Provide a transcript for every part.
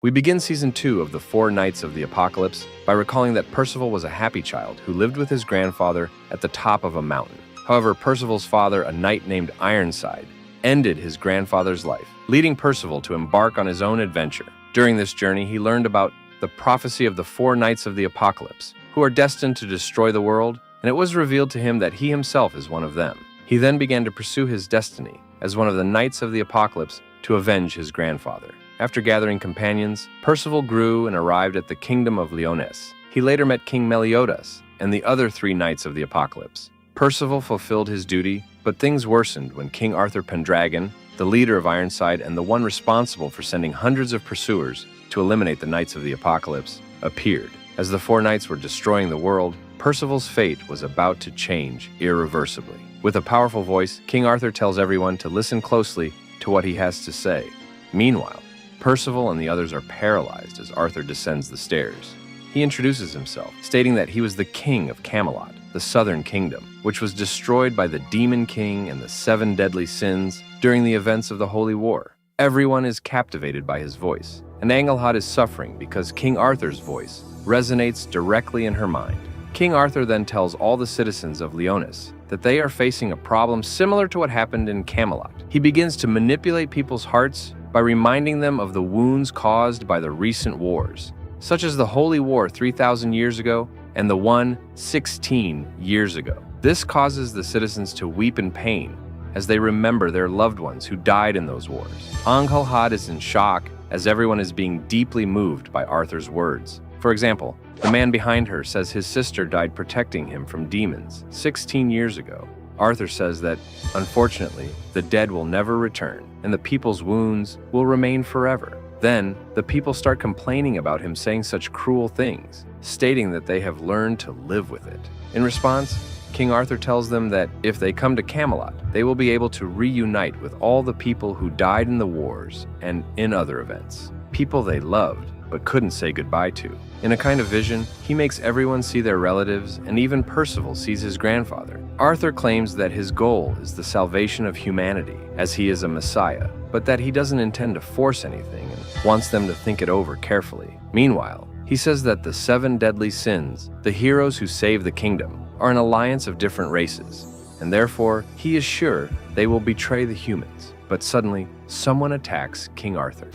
We begin Season 2 of the Four Knights of the Apocalypse by recalling that Percival was a happy child who lived with his grandfather at the top of a mountain. However, Percival's father, a knight named Ironside, ended his grandfather's life, leading Percival to embark on his own adventure. During this journey, he learned about the prophecy of the Four Knights of the Apocalypse, who are destined to destroy the world, and it was revealed to him that he himself is one of them. He then began to pursue his destiny as one of the Knights of the Apocalypse to avenge his grandfather. After gathering companions, Percival grew and arrived at the kingdom of Lyonesse. He later met King Meliodas and the other three Knights of the Apocalypse. Percival fulfilled his duty, but things worsened when King Arthur Pendragon, the leader of Ironside and the one responsible for sending hundreds of pursuers to eliminate the Knights of the Apocalypse, appeared. As the four knights were destroying the world, Percival's fate was about to change irreversibly. With a powerful voice, King Arthur tells everyone to listen closely to what he has to say. Meanwhile, Percival and the others are paralyzed as Arthur descends the stairs. He introduces himself, stating that he was the king of Camelot, the southern kingdom, which was destroyed by the Demon King and the 7 deadly sins during the events of the Holy War. Everyone is captivated by his voice, and Engelhard is suffering because King Arthur's voice resonates directly in her mind. King Arthur then tells all the citizens of Lyonesse that they are facing a problem similar to what happened in Camelot. He begins to manipulate people's hearts by reminding them of the wounds caused by the recent wars, such as the Holy War 3,000 years ago and the one 16 years ago. This causes the citizens to weep in pain as they remember their loved ones who died in those wars. Engelhard is in shock as everyone is being deeply moved by Arthur's words. For example, the man behind her says his sister died protecting him from demons 16 years ago. Arthur says that, unfortunately, the dead will never return, and the people's wounds will remain forever. Then, the people start complaining about him saying such cruel things, stating that they have learned to live with it. In response, King Arthur tells them that if they come to Camelot, they will be able to reunite with all the people who died in the wars and in other events. People they loved, but couldn't say goodbye to. In a kind of vision, he makes everyone see their relatives, and even Percival sees his grandfather. Arthur claims that his goal is the salvation of humanity, as he is a messiah, but that he doesn't intend to force anything and wants them to think it over carefully. Meanwhile, he says that the 7 deadly sins, the heroes who save the kingdom, are an alliance of different races, and therefore he is sure they will betray the humans. But suddenly, someone attacks King Arthur.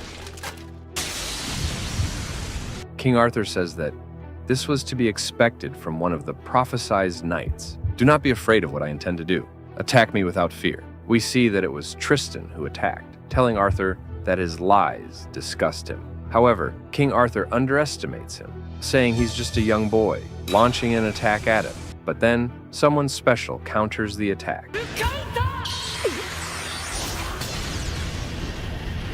King Arthur says that this was to be expected from one of the prophesied knights. Do not be afraid of what I intend to do. Attack me without fear. We see that it was Tristan who attacked, telling Arthur that his lies disgust him. However, King Arthur underestimates him, saying he's just a young boy, launching an attack at him. But then, someone special counters the attack.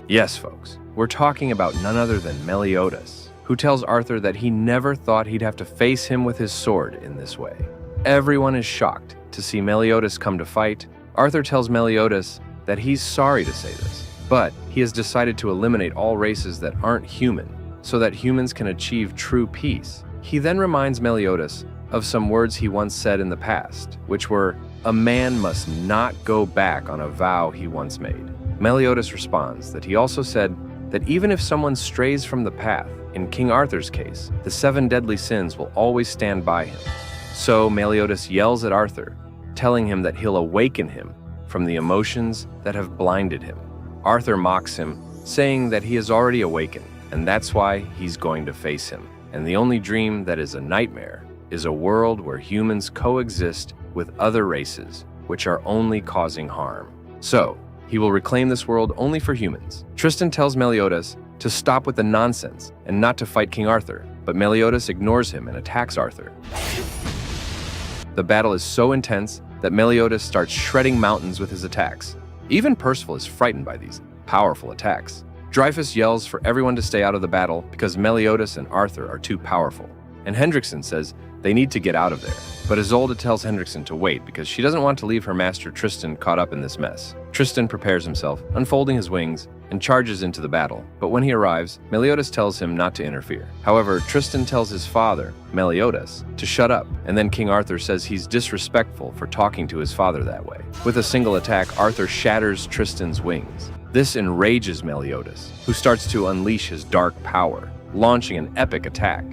Yes, folks, we're talking about none other than Meliodas, who tells Arthur that he never thought he'd have to face him with his sword in this way. Everyone is shocked to see Meliodas come to fight. Arthur tells Meliodas that he's sorry to say this, but he has decided to eliminate all races that aren't human, so that humans can achieve true peace. He then reminds Meliodas of some words he once said in the past, which were, "A man must not go back on a vow he once made." Meliodas responds that he also said that even if someone strays from the path, in King Arthur's case, the 7 deadly sins will always stand by him. So Meliodas yells at Arthur, telling him that he'll awaken him from the emotions that have blinded him. Arthur mocks him, saying that he has already awakened, and that's why he's going to face him. And the only dream that is a nightmare is a world where humans coexist with other races, which are only causing harm. So, he will reclaim this world only for humans. Tristan tells Meliodas to stop with the nonsense and not to fight King Arthur, but Meliodas ignores him and attacks Arthur. The battle is so intense that Meliodas starts shredding mountains with his attacks. Even Percival is frightened by these powerful attacks. Dreyfus yells for everyone to stay out of the battle because Meliodas and Arthur are too powerful, and Hendrickson says they need to get out of there. But Isolde tells Hendrickson to wait because she doesn't want to leave her master Tristan caught up in this mess. Tristan prepares himself, unfolding his wings, and charges into the battle. But when he arrives, Meliodas tells him not to interfere. However, Tristan tells his father, Meliodas, to shut up, and then King Arthur says he's disrespectful for talking to his father that way. With a single attack, Arthur shatters Tristan's wings. This enrages Meliodas, who starts to unleash his dark power, launching an epic attack.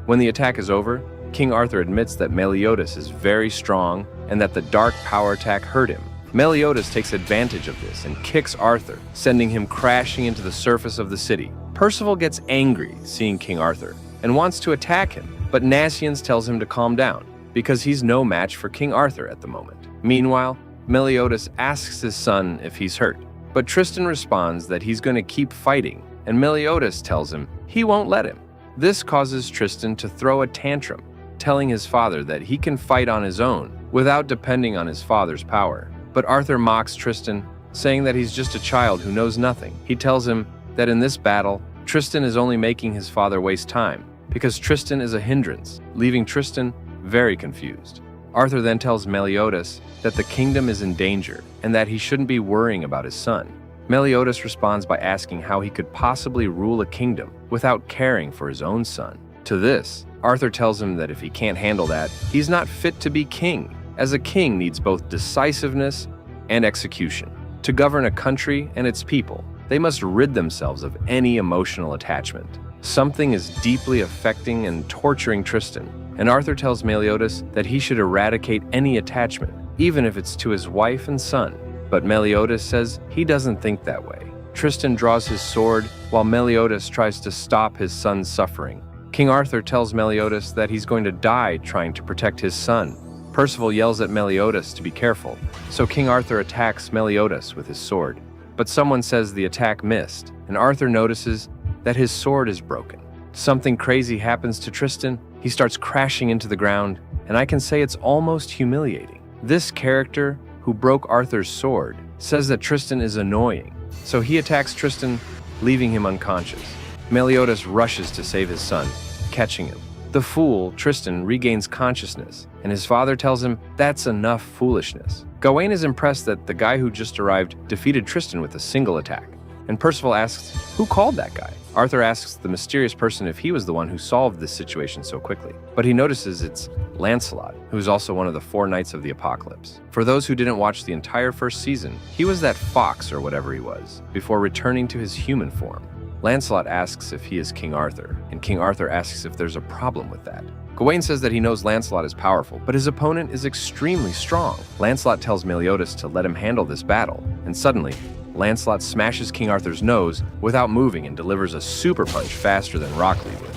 When the attack is over, King Arthur admits that Meliodas is very strong and that the dark power attack hurt him. Meliodas takes advantage of this and kicks Arthur, sending him crashing into the surface of the city. Percival gets angry seeing King Arthur and wants to attack him, but Nasciens tells him to calm down because he's no match for King Arthur at the moment. Meanwhile, Meliodas asks his son if he's hurt, but Tristan responds that he's going to keep fighting, and Meliodas tells him he won't let him. This causes Tristan to throw a tantrum, telling his father that he can fight on his own without depending on his father's power. But Arthur mocks Tristan, saying that he's just a child who knows nothing. He tells him that in this battle, Tristan is only making his father waste time, because Tristan is a hindrance, leaving Tristan very confused. Arthur then tells Meliodas that the kingdom is in danger and that he shouldn't be worrying about his son. Meliodas responds by asking how he could possibly rule a kingdom without caring for his own son. To this, Arthur tells him that if he can't handle that, he's not fit to be king, as a king needs both decisiveness and execution. To govern a country and its people, they must rid themselves of any emotional attachment. Something is deeply affecting and torturing Tristan, and Arthur tells Meliodas that he should eradicate any attachment, even if it's to his wife and son. But Meliodas says he doesn't think that way. Tristan draws his sword while Meliodas tries to stop his son's suffering. King Arthur tells Meliodas that he's going to die trying to protect his son. Percival yells at Meliodas to be careful, so King Arthur attacks Meliodas with his sword. But someone says the attack missed, and Arthur notices that his sword is broken. Something crazy happens to Tristan. He starts crashing into the ground, and I can say it's almost humiliating. This character, who broke Arthur's sword, says that Tristan is annoying, so he attacks Tristan, leaving him unconscious. Meliodas rushes to save his son, catching him. The fool, Tristan, regains consciousness, and his father tells him that's enough foolishness. Gawain is impressed that the guy who just arrived defeated Tristan with a single attack, and Percival asks, who called that guy? Arthur asks the mysterious person if he was the one who solved this situation so quickly, but he notices it's Lancelot, who's also one of the four knights of the Apocalypse. For those who didn't watch the entire first season, he was that fox or whatever he was, before returning to his human form. Lancelot asks if he is King Arthur, and King Arthur asks if there's a problem with that. Gawain says that he knows Lancelot is powerful, but his opponent is extremely strong. Lancelot tells Meliodas to let him handle this battle, and suddenly, Lancelot smashes King Arthur's nose without moving and delivers a super punch faster than Rock Lee would.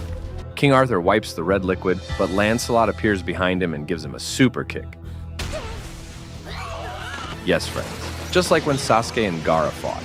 King Arthur wipes the red liquid, but Lancelot appears behind him and gives him a super kick. Yes, friends, just like when Sasuke and Gaara fought.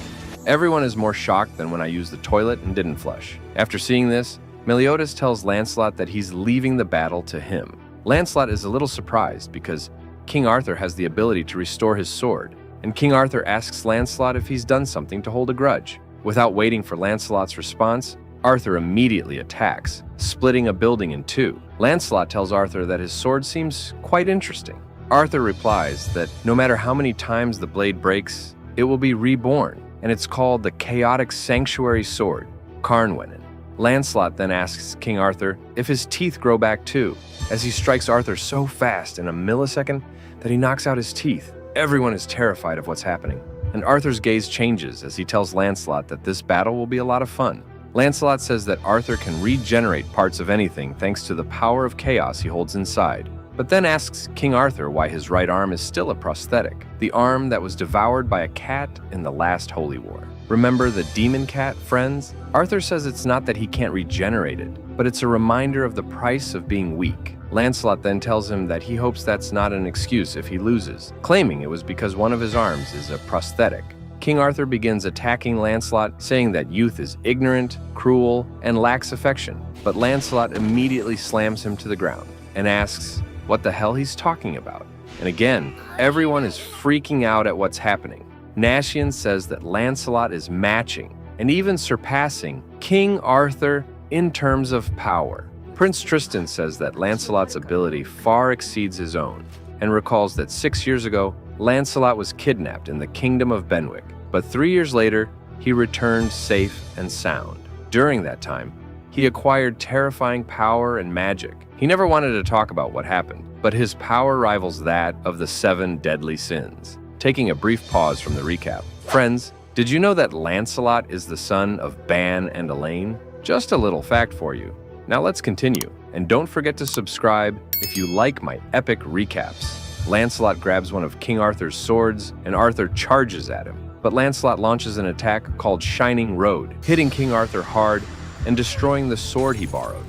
Everyone is more shocked than when I used the toilet and didn't flush. After seeing this, Meliodas tells Lancelot that he's leaving the battle to him. Lancelot is a little surprised because King Arthur has the ability to restore his sword, and King Arthur asks Lancelot if he's done something to hold a grudge. Without waiting for Lancelot's response, Arthur immediately attacks, splitting a building in two. Lancelot tells Arthur that his sword seems quite interesting. Arthur replies that no matter how many times the blade breaks, it will be reborn, and it's called the Chaotic Sanctuary Sword, Carnwennen. Lancelot then asks King Arthur if his teeth grow back too, as he strikes Arthur so fast in a millisecond that he knocks out his teeth. Everyone is terrified of what's happening, and Arthur's gaze changes as he tells Lancelot that this battle will be a lot of fun. Lancelot says that Arthur can regenerate parts of anything thanks to the power of chaos he holds inside, but then asks King Arthur why his right arm is still a prosthetic, the arm that was devoured by a cat in the last Holy War. Remember the demon cat, friends? Arthur says it's not that he can't regenerate it, but it's a reminder of the price of being weak. Lancelot then tells him that he hopes that's not an excuse if he loses, claiming it was because one of his arms is a prosthetic. King Arthur begins attacking Lancelot, saying that youth is ignorant, cruel, and lacks affection, but Lancelot immediately slams him to the ground and asks what the hell he's talking about. And again, everyone is freaking out at what's happening. Nasciens says that Lancelot is matching and even surpassing King Arthur in terms of power. Prince Tristan says that Lancelot's ability far exceeds his own, and recalls that 6 years ago, Lancelot was kidnapped in the kingdom of Benwick, but 3 years later, he returned safe and sound. During that time, he acquired terrifying power and magic. He never wanted to talk about what happened, but his power rivals that of the 7 deadly sins. taking a brief pause from the recap. Friends, did you know that Lancelot is the son of Ban and Elaine? Just a little fact for you. Now let's continue, and don't forget to subscribe if you like my epic recaps. Lancelot grabs one of King Arthur's swords, and Arthur charges at him. But Lancelot launches an attack called Shining Road, hitting King Arthur hard and destroying the sword he borrowed.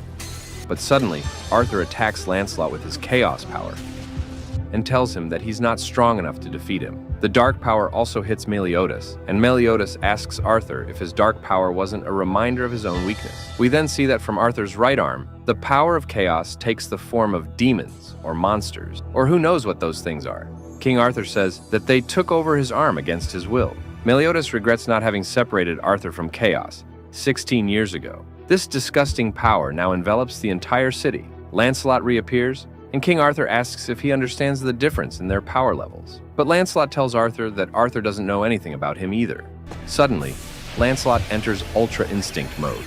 But suddenly, Arthur attacks Lancelot with his chaos power and tells him that he's not strong enough to defeat him. The dark power also hits Meliodas, and Meliodas asks Arthur if his dark power wasn't a reminder of his own weakness. We then see that from Arthur's right arm, the power of chaos takes the form of demons or monsters, or who knows what those things are. King Arthur says that they took over his arm against his will. Meliodas regrets not having separated Arthur from chaos 16 years ago. This disgusting power now envelops the entire city. Lancelot reappears, and King Arthur asks if he understands the difference in their power levels. But Lancelot tells Arthur that Arthur doesn't know anything about him either. Suddenly, Lancelot enters Ultra Instinct mode.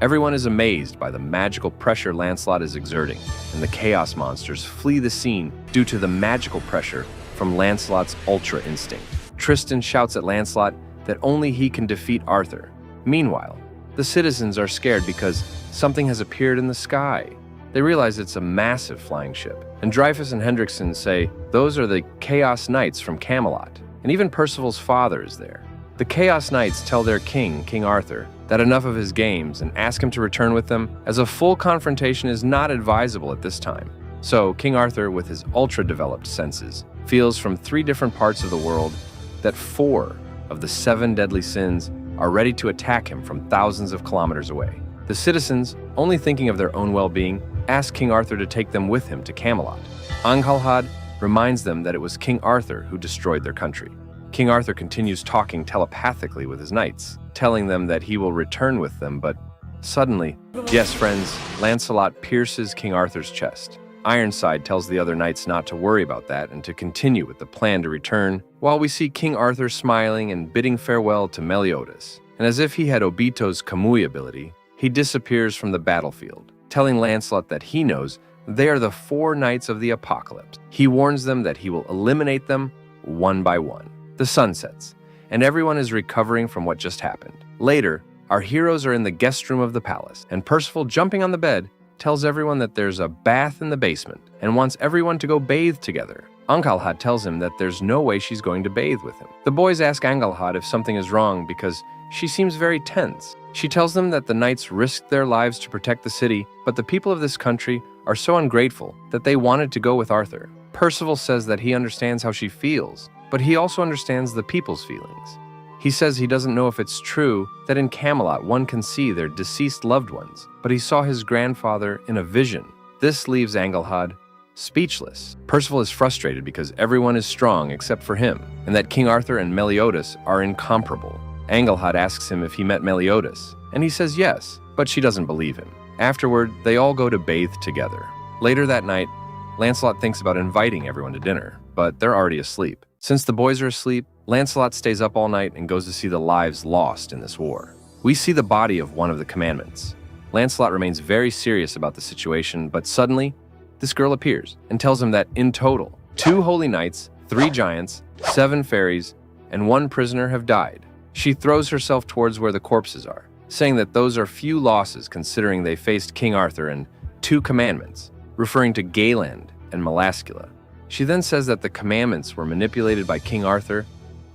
Everyone is amazed by the magical pressure Lancelot is exerting, and the Chaos monsters flee the scene due to the magical pressure from Lancelot's Ultra Instinct. Tristan shouts at Lancelot that only he can defeat Arthur. Meanwhile, the citizens are scared because something has appeared in the sky. They realize it's a massive flying ship, and Dreyfus and Hendrickson say those are the Chaos Knights from Camelot, and even Percival's father is there. The Chaos Knights tell their king, King Arthur, that enough of his games and ask him to return with them, as a full confrontation is not advisable at this time. So King Arthur, with his ultra-developed senses, feels from 3 different parts of the world that 4 of the 7 deadly sins are ready to attack him from thousands of kilometers away. The citizens, only thinking of their own well-being, ask King Arthur to take them with him to Camelot. Angalhad reminds them that it was King Arthur who destroyed their country. King Arthur continues talking telepathically with his knights, telling them that he will return with them, but suddenly, yes friends, Lancelot pierces King Arthur's chest. Ironside tells the other knights not to worry about that and to continue with the plan to return, while we see King Arthur smiling and bidding farewell to Meliodas. And as if he had Obito's Kamui ability, he disappears from the battlefield, telling Lancelot that he knows they are the 4 knights of the apocalypse. He warns them that he will eliminate them one by one. The sun sets, and everyone is recovering from what just happened. Later, our heroes are in the guest room of the palace, and Percival, jumping on the bed, tells everyone that there's a bath in the basement and wants everyone to go bathe together. Angalhad tells him that there's no way she's going to bathe with him. The boys ask Angalhad if something is wrong because she seems very tense. She tells them that the knights risked their lives to protect the city, but the people of this country are so ungrateful that they wanted to go with Arthur. Percival says that he understands how she feels, but he also understands the people's feelings. He says he doesn't know if it's true that in Camelot one can see their deceased loved ones, but he saw his grandfather in a vision. This leaves Angalhad speechless. Percival is frustrated because everyone is strong except for him, and that King Arthur and Meliodas are incomparable. Angalhad asks him if he met Meliodas, and he says yes, but she doesn't believe him. Afterward, they all go to bathe together. Later that night, Lancelot thinks about inviting everyone to dinner, but they're already asleep. Since the boys are asleep, Lancelot stays up all night and goes to see the lives lost in this war. We see the body of one of the commandments. Lancelot remains very serious about the situation, but suddenly, this girl appears and tells him that in total, 2 holy knights, 3 giants, 7 fairies, and 1 prisoner have died. She throws herself towards where the corpses are, saying that those are few losses considering they faced King Arthur and 2 commandments, referring to Gayland and Melascula. She then says that the commandments were manipulated by King Arthur,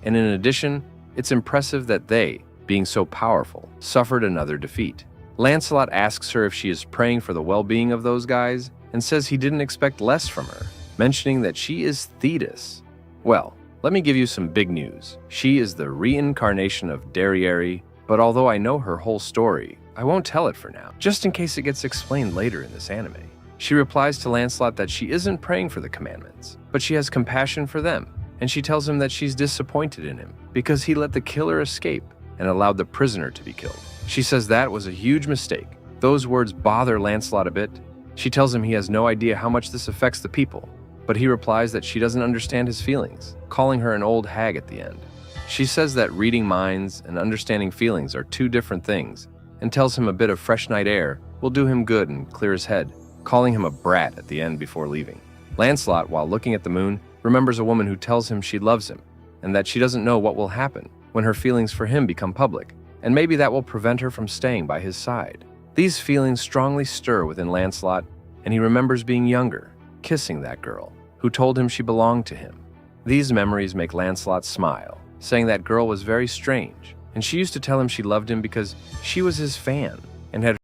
and in addition, it's impressive that they, being so powerful, suffered another defeat. Lancelot asks her if she is praying for the well-being of those guys, and says he didn't expect less from her, mentioning that she is Thetis. Well, let me give you some big news. She is the reincarnation of Derriere, but although I know her whole story, I won't tell it for now, just in case it gets explained later in this anime. She replies to Lancelot that she isn't praying for the commandments, but she has compassion for them, and she tells him that she's disappointed in him because he let the killer escape and allowed the prisoner to be killed. She says that was a huge mistake. Those words bother Lancelot a bit. She tells him he has no idea how much this affects the people, but he replies that she doesn't understand his feelings, calling her an old hag at the end. She says that reading minds and understanding feelings are 2 different things, and tells him a bit of fresh night air will do him good and clear his head, calling him a brat at the end before leaving. Lancelot, while looking at the moon, remembers a woman who tells him she loves him, and that she doesn't know what will happen when her feelings for him become public, and maybe that will prevent her from staying by his side. These feelings strongly stir within Lancelot, and he remembers being younger, kissing that girl, who told him she belonged to him. These memories make Lancelot smile, saying that girl was very strange, and she used to tell him she loved him because she was his fan and had